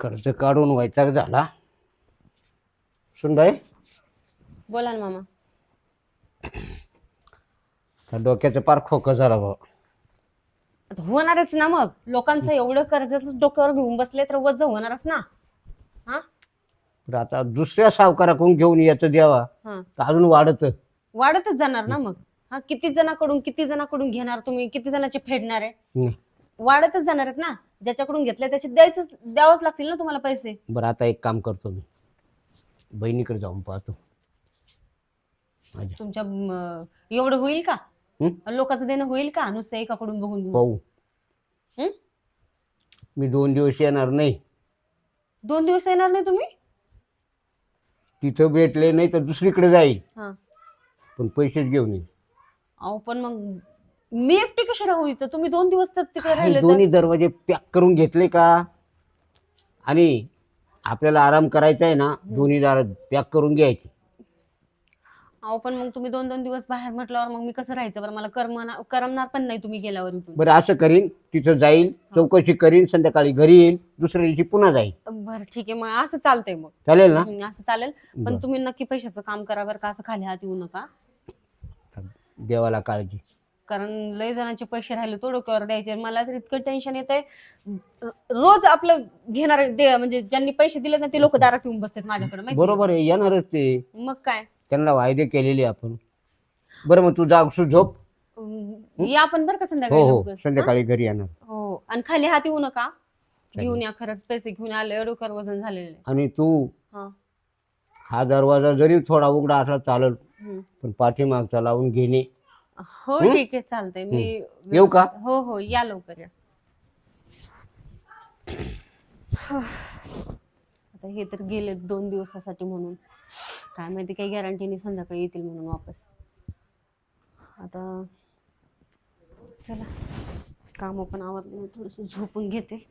कर्ज काढून वैताग झाला. सुनबाई, बोला ना मामा. त्या डोक्याचं पार खोकं झाला भाऊ. आता होणारच ना, मग लोकांचं एवढं कर्जाचं डोक्यावर घेऊन बसले तर वज होणारच ना. हा तर आता दुसऱ्या सावकाराकडून घेऊन येतं द्यावा हा तर अजून वाढत. वाढतच जाणार ना मग. हा किती जणांकडून घेणार तुम्ही, किती जणांचे फेडणार आहे. वाढतच जाणार आहेत ना. ज्याच्याकडून घेतले त्याचे द्यावंच लागतील ना तुम्हाला पैसे. बरं, आता एक काम करतो मी, बहिणीकडे जाऊन पाहतो माझ्या. तुमच्या एवढं होईल का? हं? लोकांचं देणं होईल का नुसतं एकाकडून बघून घेऊन? पाहू. हं? मी 2 दिवस येणार नाही. 2 दिवस येणार नाही तुम्ही? तिथं भेटले नाही तर दुसरीकडे जाईल, हा पण पैसेच घेऊन येईल. अहो पण मग मी एकटी कशाला होईल तर तुम्ही 2 दिवस तर तिकडे राहिले तर. दोन्ही दरवाजे पॅक करून घेतले का? आणि आपल्याला आराम करायचा आहे ना, दोन्ही दार पॅक करून घ्यायचे. अहो पण मग तुम्ही 2-2 दिवस बाहेर म्हटल्यावर मग मी कसं राहायचं बरं? मला करमणार पण नाही तुम्ही गेल्यावर इथून. बरं, असं करीन, तिथं जाईल, चौकशी करीन, संध्याकाळी घरी येईल, दुसऱ्या दिवशी पुन्हा जाईल. बरं ठीक आहे, मग असं चालतंय मग. चालेल ना? असं चालेल. पण बरं. तुम्ही नक्की पैशाचं काम करा बरं का, असं खाली हात येऊ नका. देवाला काळजी. कारण लय जणांचे पैसे राहिले तो डोक्यावर द्यायचे. मला तर इतकं टेन्शन येतंय. रोज आपलं घेणार म्हणजे ज्यांनी पैसे दिले ना ते लोक दारात येऊन बसतात माझ्याकडे, माहिती बरोबर आहे, येणारच ते. आहे? मग काय. त्यांना वायदे केलेले आपण. बरं, मग तू जागसू झोप. या आपण बरं का हो संध्याकाळी हो, लवकर. संध्याकाळी घरी येणार. हो, आणि खाली हात येऊ नका. घेऊन या, खरंच पैसे घेऊन आले, डोक्यावर वजन झालेले. आणि तू हा हा दरवाजा जरी थोडा उघडा असला चालेल, हम्म. पण पाठीमागचा लावून घेणे. हो ठीक आहे, चालतंय. मी येऊ का? हो हो, या लवकर या. आता हे तर गेले 2 दिवसासाठी म्हणून, काय माहिती काही गॅरंटी नाही संध्याकाळी येतील म्हणून वापस. आता चला, काम पण आवरले नाही, थोडस झोपून घेते.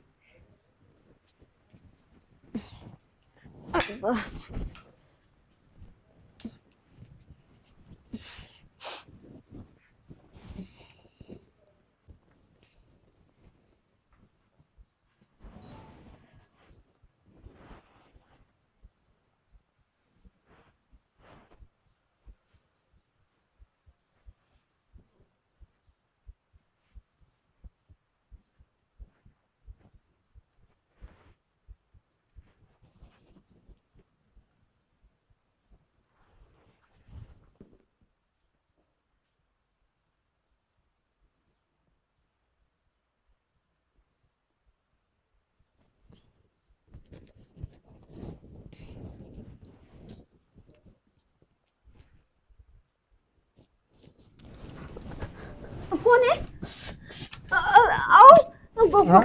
कोण आहे?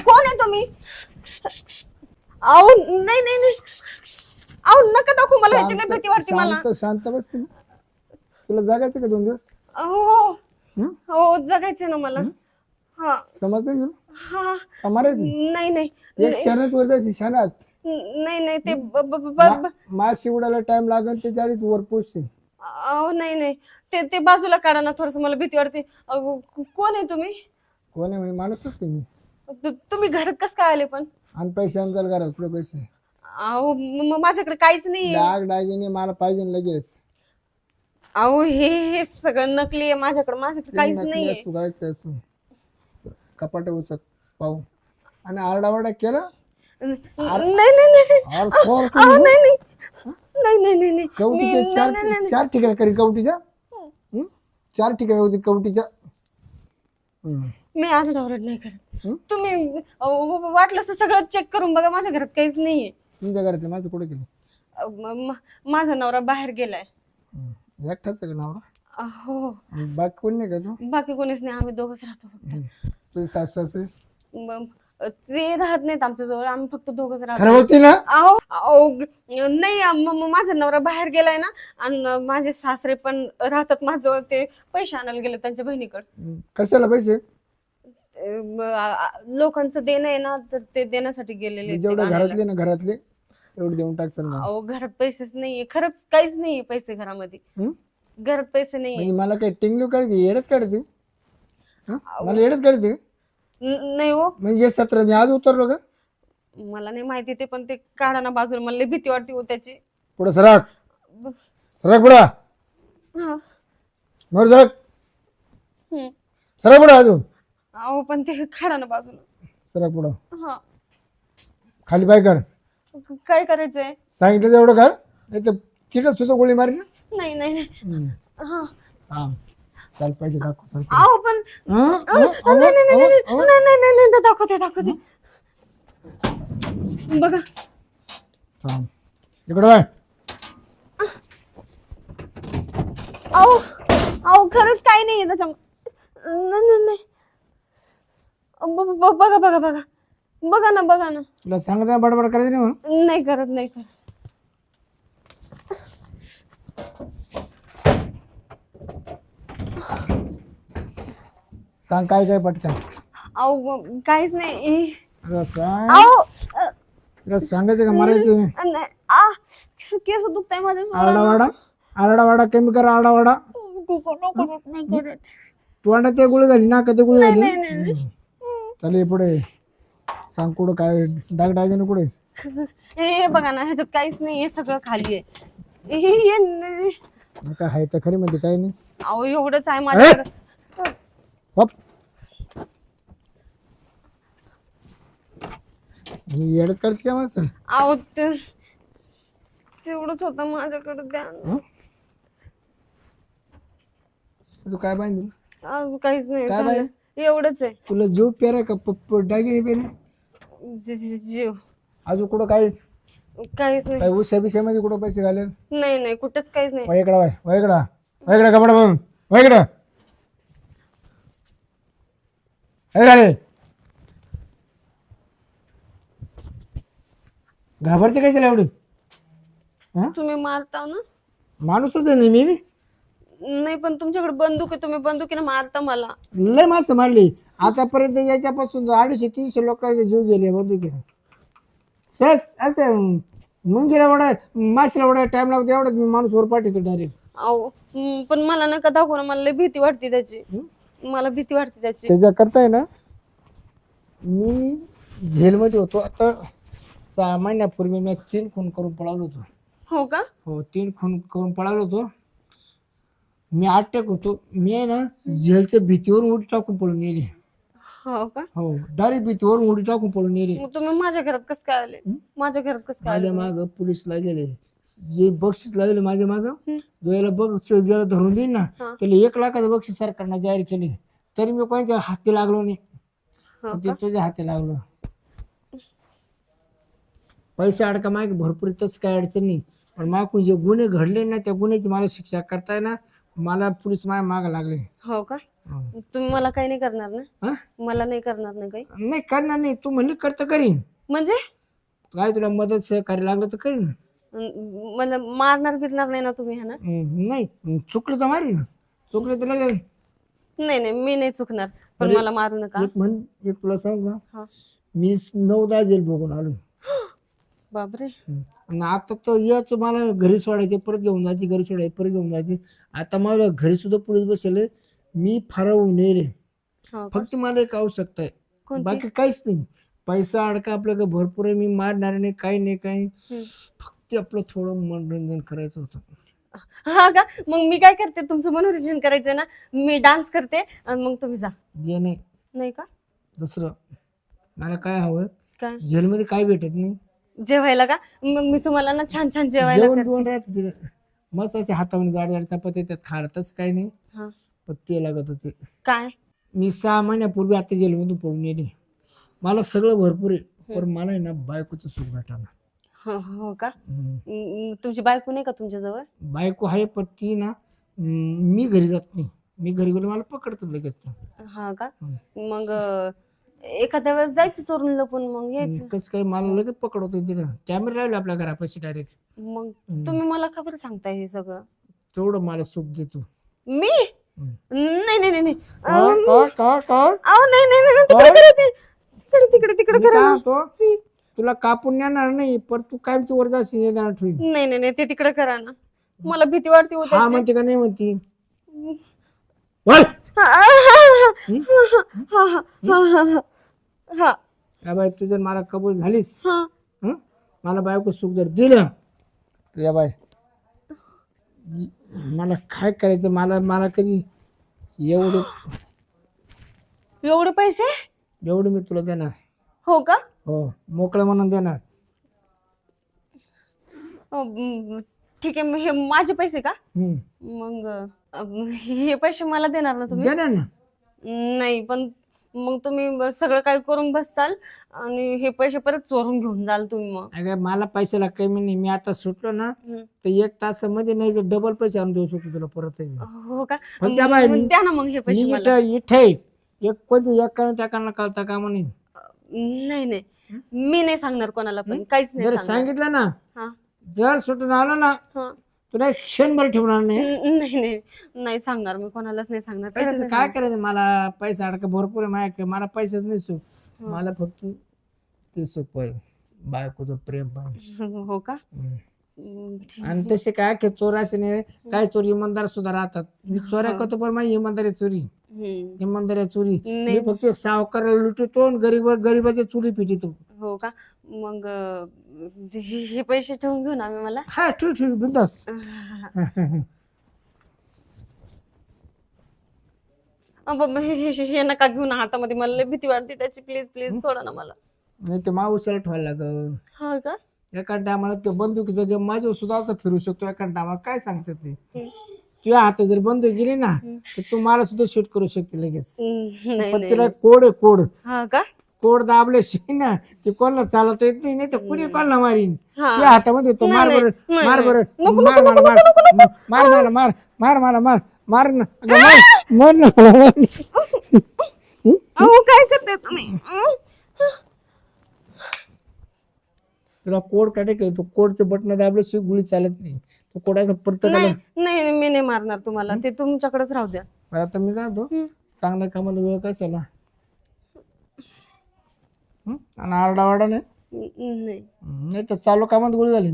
कोण आहे तुम्ही? नाही नाही नाही, अहो नका दाखवू मला, ह्याची लय भीती वाटते मला. शांत बस तुम्ही. तुला जागायचं का 2 दिवस? हो हं? हो, जगायचं ना मला. हा समजते तुला? हा. का मारायचं? नाही नाही एक क्षणात वर जायची, क्षणात. नाही नाही, ते मास उडायला टाइम लागेल, त्याच्या आधी तू वर पोचशील. अहो नाही नाही, ते बाजूला काढा ना, थोडस मला भीती वाटते. कोण आहे तुम्ही? कोण आहे म्हणजे? माणूसच तुम्ही. तुम्ही घरात कस काय आले पण? आणि पैसे आणताल घरात, पुढे पैसे. अहो माझ्याकडे काहीच नाही. दागिने मला पाहिजे लगेच. अहो हे सगळं नकली आहे, माझ्याकडे काहीच नाहीये. कपाट उचक पाहू. आणि आरडाओरडा केला. नाही नाही नाही अहो, नाही नाही नाही नाही नाही नाही. कवटीच्या चार ठिकाणी करी, कवटीच्या 4 ठिकाणी होती कवटीच्या. मी आरडाओरड नाही करत. तुम्ही वाटलं तर सगळं चेक करून बघा, माझ्या घरात काहीच नाहीये. तुमच्या घरातले माझं कुठे गेले? माझा नवरा बाहेर गेलाय. एकटाच आहे का नवरा? हो. बाकी कोण नाही का तू? बाकी कोणीच नाही, आम्ही दोघच राहतो फक्त. तुझी सासू सासरे? ते राहत नाहीत आमच्या जवळ, आम्ही फक्त दोघच राहतो. खरं होती ना? अहो नाही, माझा नवरा बाहेर गेलाय ना, आणि माझे सासरे पण राहतात माझ्याजवळ. ते पैसे आणायला गेले त्यांच्या बहिणीकडे. कशाला पैसे? लोकांचं देणं आहे ना, तर ते देण्यासाठी गेलेले. जेवढे घरातले ना, घरातले एवढे देऊन टाक. अहो घरात पैसेच नाहीये, खरंच काहीच नाहीये पैसे घरामध्ये. घरात पैसे नाहीये. म्हणजे मला काय टिंगलू काढते, येडच काढते? मला येडच काढते नाही हो. म्हणजे 17 मी आज उतरलो का? मला नाही माहिती ते, पण ते काढा ना बाजूला, मला लई भीती वाटते हो त्याची. पुढे सरक, बस. सरक पुढं, हा. वर सरक, हम्म. सरक पुढं अजून, अहो पण ते काढा ना बाजूला. सरक पुढं, हा. खाली पाय कर, काय करायचंय? सांगितलं तेवढं कर, नाही तर तिथं सुद्धा गोळी मारी ना. नाही नाही नाही. हा. हा चाल, पैसे दाखव, चल. अहो पण नाही नाही नाही नाही नाही नाही नाही नाही, दाखवते दाखवते. बघा. थांब, इकडं बाय. अहो अहो खरंच काही नाहीये त्याच्यामध्ये. नाही नाही नाही. बघा बघा बघा बघा ना, बघा ना. तुला सांगता बडबड करायचं नाही म्हणून. नाही करत, नाही करत. सांग काय काय पटकन. अहो काहीच नाही. तुला सांग, अहो तुला सांगायचं का मारायचं. नाही. आ केस दुखताय माझे. आरडावाडा, आरडावाडा कमी कर, आरडावाडा. नाही करत. तू अंडा ते गुळी झाली ना, कधी गुळी झाली. नाही नाही नाही. चल पुढे सांग, कुठं काय डाग डाग कुठे. हे बघा ना, ह्याच्यात काहीच नाही, हे सगळं खाली आहे. काय आहे तर खरी मध्ये काही नाही. अहो एवढंच आहे माझ्याकडे. हप. मी येडच करते का मग सर. अहो तेवढंच होतं माझ्याकडे, द्या. तू काय पाहिजे, अहो काहीच नाही काय झालं. एवढंच आहे. तुला जीव पेरा का डागिने पेरे. जीव. अजून कुठं काय काहीच नाही. काय उशा बिशामध्ये कुठं पैसे घालेल. नाही नाही, कुठंच काहीच नाही. वयकडा वाय, वयकडा वयकडा कपडा बघून वयकडा. हे झाले, घाबरते कशाला एवढी. तुम्ही मारता ना. माणूसच आहे नाही मी. नाही पण तुमच्याकडे बंदूक आहे, तुम्ही बंदुकीने मारता मला. लय माणसं मारली आतापर्यंत, याच्यापासून 250-300 लोकांचे जीव गेले बंदुकीने. सहज असं मुंगीला वडा, माशीला वडा टाइम लागतो एवढाच मी माणूस वर पाठवतो डायरेक्ट. अहो पण मला नका दाखवू ना, मला लय भीती वाटते त्याची. मला भीती वाटते त्याची. त्याच्या करताय ना, मी झेलमध्ये होतो आता 6 महिन्यापूर्वी. मी 3 खून करून पळालो होतो. हो का? हो, 3 खून करून पळालो होतो मी. अटॅक होतो मी आहे ना, झेलच्या भीतीवरून उडी टाकून पळून गेले. हो का? हो, डायरेक्ट भीतीवरून उडी टाकून पळून गेले. मग तुम्ही माझ्या घरात कसं काय आले? माझ्या घरात कसं काय आले? माझ्या माग पोलीसला गेले, जे बक्षीस लागले माझ्या माग, जो याला बक्षीस ज्याला धरून देईन ना त्याला 1 लाखाचं बक्षीस सरकारनं जाहीर केले. तरी मी कोणाच्या हाती लागलो नाही. ते तुझ्या हाती लागलो. पैसा अडका माग भरपूर, तसं काय अडचण नाही. पण मागून जे गुन्हे घडले ना, त्या गुन्ह्याची मला शिक्षा करताय ना, मला पोलीस माझ्या माग लागले. हो का? तुम्ही मला काही नाही करणार ना? मला नाही करणार ना काही? नाही करणार नाही. तू म्हणली करता करीन. म्हणजे काय तुला मदत सहकार्य लागलं तर करीन. मला मारणार बिरणार नाही ना तुम्ही? ना नाही, चुकलं तर मारी ना, चुकलं तर लगेच. नाही नाही, मी नाही चुकणार, पण मला मारू नका. एक तुला सांग का, मी 9-10 जेल बघून आलो. बापरे. आणि आता तर याच मला घरी सोडायचे, परत घेऊन जायचे, घरी सोडायचे, परत घेऊन जायचे. आता मला घरी सुद्धा पोलीस बसले. मी फरावून नेले. फक्त मला एक आवश्यकता आहे, बाकी काहीच नाही. पैसा अडका आपल्याकडे भरपूर आहे, मी मारणार नाही, काही नाही काही. फक्त आपलं थोडं मनोरंजन करायचं होतं. हा का? मग मी काय करते, तुमचं मनोरंजन करायचंय ना, मी डान्स करते आणि मग तुम्ही जा. जे नाही का? दुसरं मला काय हवं, काय जेलमध्ये काय भेटत नाही. जेवायला का? मग मी तुम्हाला ना छान छान जेवायला जेवण करते. दोन राहते तिथे मस्त असे हातावर जाड जाड चपाती त्यात खार, तसं काही नाही. पण ते लागत होते. काय? मी 6 महिन्यापूर्वी आता जेलमधून पळून गेले. मला सगळं भरपूर आहे, पण मला आहे ना बायकोचं सुख भेटाना. हो का? तुमची बायको नाही का तुमच्या जवळ? बायको आहे, पण ती ना मी घरी जात नाही. मी घरी गेलो मला पकडतात लगेच. हा का? मग एखाद्या वेळेस जायचं चोरून लपून, मग यायचं. कसं काय मला लगेच पकडवतो तिथं. कॅमेरा लावले आपल्या घरापाशी डायरेक्ट. मग तुम्ही मला खबर सांगताय हे सगळं? तेवढं मला सुख देतो मी. नाही नाही नाही. काय नाही नाही नाही, तिकडे करा ते. तिकडे तिकडे करा. तुला कापून नेणार नाही, पण तू कायमची वर जाशील येणार ठेवीन. नाही नाही नाही, ते तिकडे करा ना, मला भीती वाटते होती. हा म्हणते का नाही म्हणती. या बाई तू जर मला कबूल झालीस, हा हं? मला बायको सुख जर दिलं तर या बाय मला काय करायचं, मला मला कधी एवढे एवढे पैसे? एवढे मी तुला देणार. हो का? हो, मोकळं म्हणून देणार. ठीक आहे, मग हे माझे पैसे का? हं. मग हे पैसे मला देणार ना तुम्ही? देणार ना. नाही, पण मग तुम्ही सगळं काय करून बसताल आणि हे पैसे परत चोरून घेऊन जाल तुम्ही मग. अगं मला पैशाला कमी नाही, मी आता सुटलो ना तर 1 तासामध्ये नाही जर डबल पैसे आणून देऊ शकतो तुला परत. हो का? पण त्या बाई- मग द्या ना मग हे पैसे मी मला. इथे एक कोणती एक कारण त्या कारणाला कळता का म्हणे. नाही नाही, मी नाही सांगणार कोणाला पण, काहीच नाही जर सांगणार. सांगितलं ना, हा जर सुटून आलं ना हा. तुला एक क्षणभर ठेवणार नाही. नाही नाही नाही सांगणार, मी कोणालाच नाही सांगणार. खरंच पैशाचं नाही काय करायचं, मला पैसा अडका भरपूर आहे माझ्याकडे, मला पैसेच नाही सुख. मला फक्त ते सुख पाहिजे, बायकोचं प्रेम पाहिजे. सांगणार. हो का? ठीक. आणि तसे काय की चोर असे नाही, काय चोर इमानदार सुद्धा राहतात. मी चोऱ्या करतो पण माझी इमानदारी चोरी, इमानदारी चोरी. मी फक्त सावकाराला लुटतो आणि गरीबाच्या चुली पिटितो. हो का? मग हे पैसे ठेवून घेऊन आम्ही मला. हा ठेव बिंदास. हे नका घेऊन हातामध्ये, मला लय भीती वाटते त्याची. प्लीज प्लीज सोडा ना मला. नाही ते मावसाला ठेवायला लागल. हा का? एका टायमाला ते बंदुकीचं गेम माझ्यावर सुद्धा असं फिरू शकतो. एका टायमाला काय सांगते ते, तुझ्या हातात जर बंदूक गेली ना तर तू मला सुद्धा शूट करू शकते लगेच. नाही पण नाही. तिला कोड आहे, कोड. हा का? कोड दाबल्याशिवाय ना ते कोणाला चालवता येत नाही, तर कुणी कोणाला मारीन. हा. त्या हातामध्ये तो मार नाही, बरं, नाही, मार नाही. बरं, नको, मार नको, मला मार मार मला मार मार मला मार मार ना अगं, मार ना मला मार. अहो काय करते तुम्ही? तुला कोड काढे केलं, तो कोडचे बटन दाबल्याशिवाय गुळी चालत नाही. तो कोडाचा प्रत्येकाला. नाही नाही, मी नाही मारणार तुम्हाला, ते तुमच्याकडेच राहू द्या. बरं आता मी काय होतो, चांगल्या कामाला वेळ कशाला. आणि आरडावाडा नाही, नाही. नाही तर चालू कामात गोळी झाली.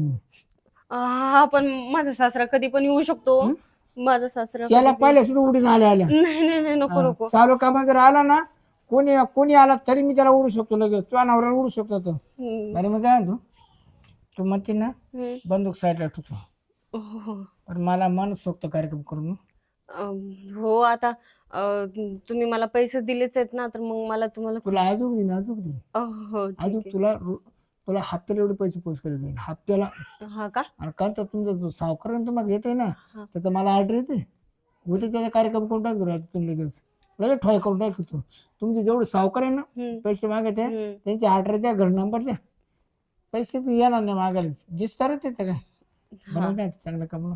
हा पण माझा सासरा कधी पण येऊ शकतो. माझा सासरा त्याला पाहिल्या सुद्धा उडून आल्या नाही नाही नाही, नको नको. चालू कामात जर आला ना, कोणी कोणी आला तरी मी त्याला उडू शकतो लगेच. तुझ्या नवऱ्याला उडू शकतो तो. अरे मी काय म्हणतो, तू म्हणते ना बंदूक साईडला ठेवतो, हो. पण मला मन सोक्त कार्यक्रम करून. हो आता तुम्ही मला पैसे दिलेच आहेत ना, तर मग मला तुम्हाला तुला अजून दे, अजून दे, हो ठीक अजून आहे. तुला हप्त्याला एवढे पैसे पोच करायचे हप्त्याला. हा का? आणि का तर तुमचा जो सावकार तुम्हाला घेते ना, हा. त्याचा मला ऑर्डर येते, उद्या त्याचा कार्यक्रम करून टाकतो तुम्ही लगेच ठोय करून टाकतो. तुमचे जेवढे सावकार आहे ना पैसे मागते, त्यांची ऑर्डर द्या, घर नंबर द्या, पैसे तू येणार नाही मागायला. दिसत येतं काय बरं काय चांगलं काम.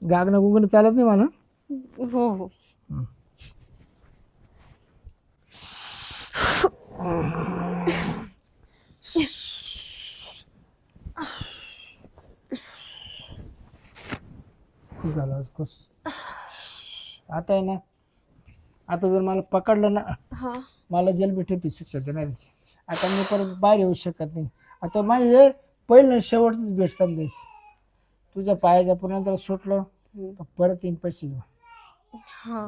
गागणं गुगणं चालत नाही मला. हो हो. झालं खुश. आता आहे ना, आता जर मला पकडलं ना, हा मला जन्मठेपी शिक्षा देणार आहे. आता मी परत बाहेर येऊ शकत नाही. आता माझी हे पहिलं शेवटच भेट समजायची. तुझ्या पायाच्या पुन्हा सुटलं तर परत येईन पैसे घेऊ. हा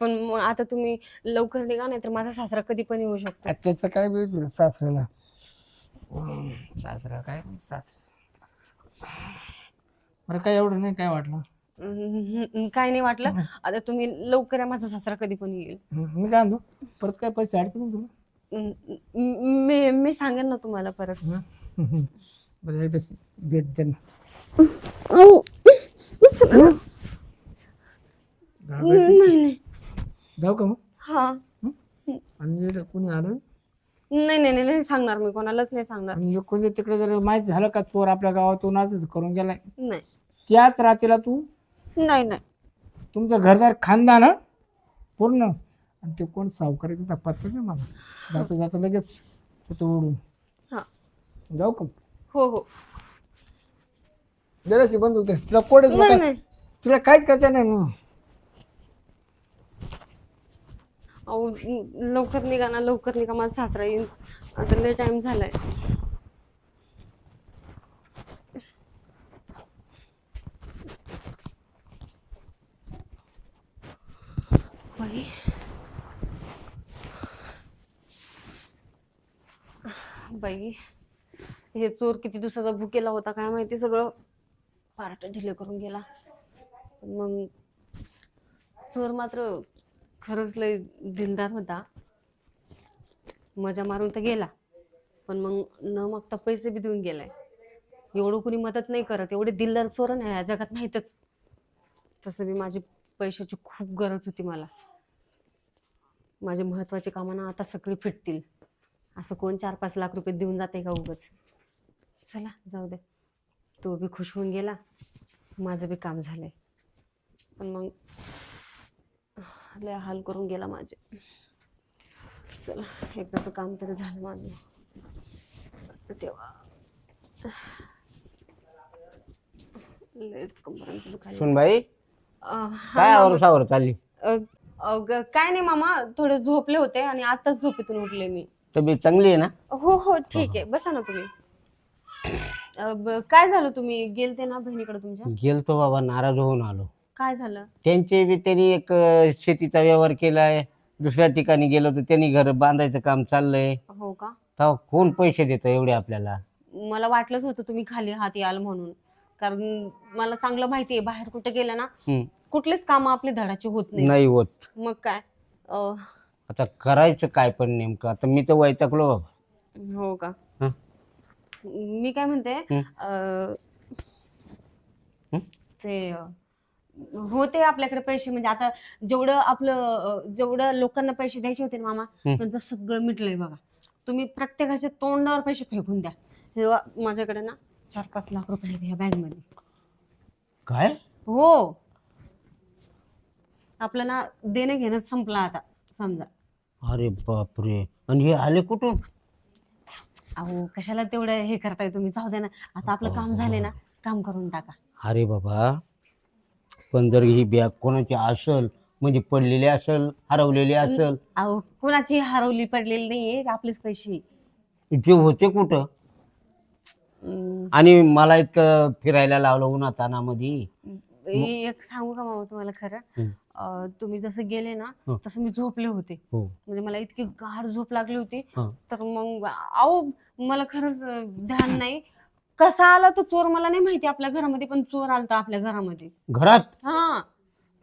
पण मग आता तुम्ही लवकर निघा, नाही तर माझा सासरा कधी पण येऊ शकतो. त्याचं काय भेट सासऱ्याला. सासरा काय सासरा बरं काय एवढं नाही काय वाटलं. काय नाही वाटलं. आता तुम्ही लवकर या, माझा सासरा कधी पण येईल. मी काय म्हणतो, परत काय पैसे अडचण नाही तुला. मी सांगेन ना तुम्हाला परत. बरं एकदा भेट दे ना. नाही नाही. जाऊ का मग. हा आणि कोणी आलं नाही नाही नाही सांगणार, मी कोणालाच नाही सांगणार. आणि कोणी तिकडे जर माहित झालं का चोर आपल्या गावातून असंच करून गेलाय, नाही त्याच रात्रीला तू नाही नाही. तुमचं घरदार खानदान पूर्ण, आणि ते कोण सावकार आहे त्याचा पत्ता नाही मला. जाता जाता लगेच तो उडून. हा जाऊ का. हो हो. जराशी बंद होते तुला कोडेच नाही नाही. तुला काहीच करता नाही मग. अहो लवकर निघा ना, लवकर निघा, माझा सासरा येईल. आता लय टाइम झालाय. बाई बाई हे चोर किती दिवसाचा भुकेला होता काय माहिती, सगळं पार्ट ढिले करून गेला. पण मग चोर मात्र खरंच लय दिलदार होता. मजा मारून तर गेला, पण मग न मागता पैसे बी देऊन गेलाय. एवढं कुणी मदत नाही करत, एवढे दिलदार चोर नाही या जगात नाहीतच. तसं बी माझी पैशाची खूप गरज होती मला. माझे महत्वाचे कामं ना आता सगळी फिटतील. असं कोण 4-5 लाख रुपये देऊन जाते का उगाच. चला जाऊ दे, तो बी खुश होऊन गेला, माझं बी काम झालंय. पण मग लय हाल करून गेला माझे. चला एकदाचं काम तरी झालं माझं. तेव्हा लयच कंबरंत दुखायला. सुनबाई हा काय मामा. आवरसावर चालली? काय नाही मामा, थोडे झोपले होते आणि आताच झोपेतून उठले मी. तब्येत चांगली आहे ना? हो हो ठीक आहे, बसा ना तुम्ही. काय झालं, तुम्ही गेलते ना बहिणीकडे तुमच्या? गेलतो बाबा, नाराज होऊन आलो. काय झालं? त्यांचे बी त्यांनी एक शेतीचा व्यवहार केलाय, दुसऱ्या ठिकाणी गेलो तर त्यांनी घर बांधायचं काम चाललंय. हो का? तेव्हा कोण पैसे देतं एवढे आपल्याला? मला वाटलंच होतं तुम्ही खाली हात याल म्हणून, कारण मला चांगलं माहिती आहे बाहेर कुठे गेलं ना कुठलेच काम आपले धडाचे होत नाही होत. मग काय आता करायचं काय पण नेमकं? आता मी तर वैतागलो बाबा. हो का? हं? मी काय म्हणते, ते होते आपल्याकडे पैसे, म्हणजे आता जेवढं आपलं जेवढं लोकांना पैसे द्यायचे होते ना मामा, त्यांचं सगळं मिटलंय बघा. तुम्ही प्रत्येकाच्या तोंडावर पैसे फेकून द्या. तेव्हा माझ्याकडे ना 4-5 लाख रुपये आहेत ह्या बॅग मध्ये. काय? हो, आपलं ना देणं घेणं संपलं आता समजा. अरे बापरे, आणि हे आले कुठून? अहो कशाला तेवढं हे करताय तुम्ही, जाऊ द्या ना, आता आपलं काम झाले ना, काम करून टाका. अरे बाबा, पण जर ही बॅग कोणाची असेल, म्हणजे पडलेली असेल, हरवलेली असेल? अहो कोणाची हरवली पडलेली नाहीये, आपलेच पैसे. जे होते कुठं? आणि मला इतकं फिरायला लावलं उन्हातानामध्ये. एक सांगू का मामा तुम्हाला खरं, तुम्ही जसं गेले ना तसं मी झोपले होते. म्हणजे मला इतकी गाढ झोप लागली होती, तर मग अहो मला खरंच ध्यान नाही कसा आला तो चोर मला नाही माहिती आपल्या घरामध्ये, पण चोर आलता आपल्या घरामध्ये. घरात? हा,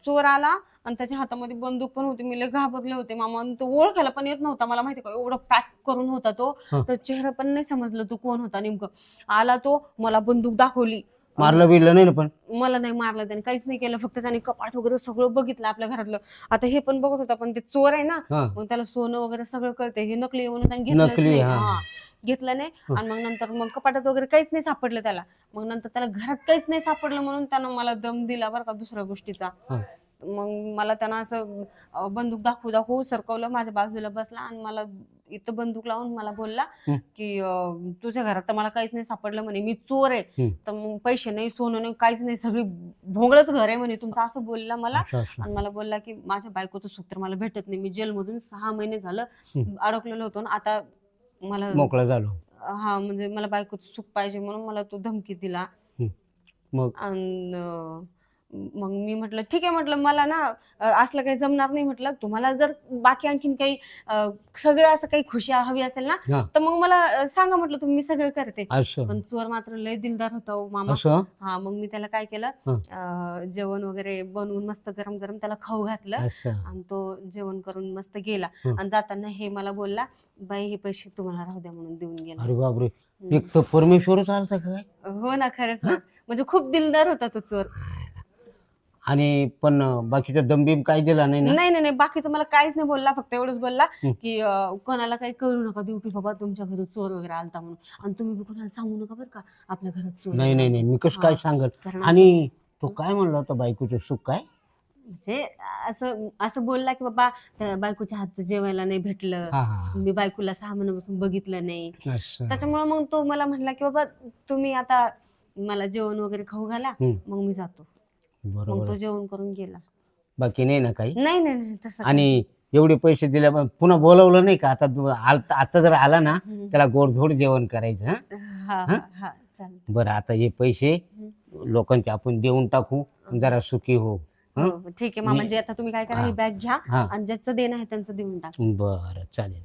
चोर आला आणि त्याच्या हातामध्ये बंदूक पण होती. मी लय घाबरले होते मामा, आणि तो ओळखायला पण येत नव्हता मला, माहिती का, एवढं पॅक करून होता तो, तर चेहरा पण नाही समजलं तो कोण होता नेमकं. आला तो, मला बंदूक दाखवली. मारलं बिरलं नाही ना? पण मला नाही मारलं त्याने, काहीच नाही केलं, फक्त त्याने कपाट वगैरे सगळं बघितलं आपल्या घरातलं. आता हे पण बघत होता, पण ते चोर आहे ना, मग त्याला सोनं वगैरे सगळं कळतंय, हे नकली म्हणून त्याने घेतलं नाही. आणि मग नंतर मग कपाटात वगैरे काहीच नाही सापडलं त्याला. मग नंतर त्याला घरात काहीच नाही सापडलं म्हणून त्यानं मला दम दिला बरं का दुसऱ्या गोष्टीचा. मग मला त्यानं असं बंदूक दाखवू सरकवलं, माझ्या बाजूला बसला आणि मला इथं बंदूक लावून मला बोलला की तुझ्या घरात तर मला काहीच नाही सापडलं म्हणे, मी चोर आहे, तर मग पैसे नाही, सोनं नाही, काहीच नाही, सगळी भोंगळच घर आहे म्हणे तुमचं, असं बोलला मला. आणि मला बोलला की माझ्या बायकोचं सुख तर मला भेटत नाही, मी जेलमधून 6 महिने झालं अडकलेलो होतो, आता मला मोकळा झालो. हा, म्हणजे मला बायकोचं सुख पाहिजे म्हणून मला तो धमकी दिला. आणि मग मी म्हटलं ठीक आहे, म्हटलं मला ना असलं काही जमणार नाही, म्हटलं तुम्हाला जर बाकी आणखीन काही सगळं असं काही खुशी हवी असेल ना तर मग मला सांगा, म्हटलं तुम्ही, मी सगळं करते. पण चोर मात्र लय दिलदार होता मामा. हा, मग मी त्याला काय केलं, जेवण वगैरे बनवून मस्त गरम गरम त्याला खाऊ घातलं आणि तो जेवण करून मस्त गेला. आणि जाताना हे मला बोलला, बाई हे पैसे तुम्हाला राहू द्या म्हणून देऊन गेला. अरे बापरे, एक तर परमेश्वरच आलता काय? हो ना, खरंच ना, म्हणजे खूप दिलदार होता तो चोर. आणि पण बाकीचा दमबीम काय दिला नाही ना? नाही, बाकीचं मला काहीच नाही बोलला, फक्त एवढंच बोलला की कोणाला काही कळू नका देऊ की बाबा तुमच्या घरी चोर वगैरे आलता म्हणून, आणि तुम्ही बी कोणाला सांगू नका बरं का आपल्या घरात चोर. नाही, मी कसं काय सांगत. आणि तो काय म्हणला होता, बायकोचं सुख काय? म्हणजे असं बोलला की बाबा बायकोच्या हातचं जेवायला नाही भेटलं, मी बायकोला 6 महिन्यापासून बघितलं नाही, त्याच्यामुळे मग तो मला म्हणला की बाबा तुम्ही आता मला जेवण वगैरे खाऊ घाला, मग मी जातो. मग तो जेवण करून गेला. बाकी नाही ना काही? नाही तसं. आणि एवढे पैसे दिले पुन्हा बोलवलं नाही का? आता जर आला ना त्याला गोडधोड जेवण करायचं. बरं, आता हे पैसे लोकांचे आपण देऊन टाकू, जरा सुखी हो. हं? हो, ठीक आहे मामाजी. आता तुम्ही काय करा, ही हा. बॅग घ्या हा आणि ज्याचं देणं आहे त्यांचं देऊन टाका. बरं चालेल.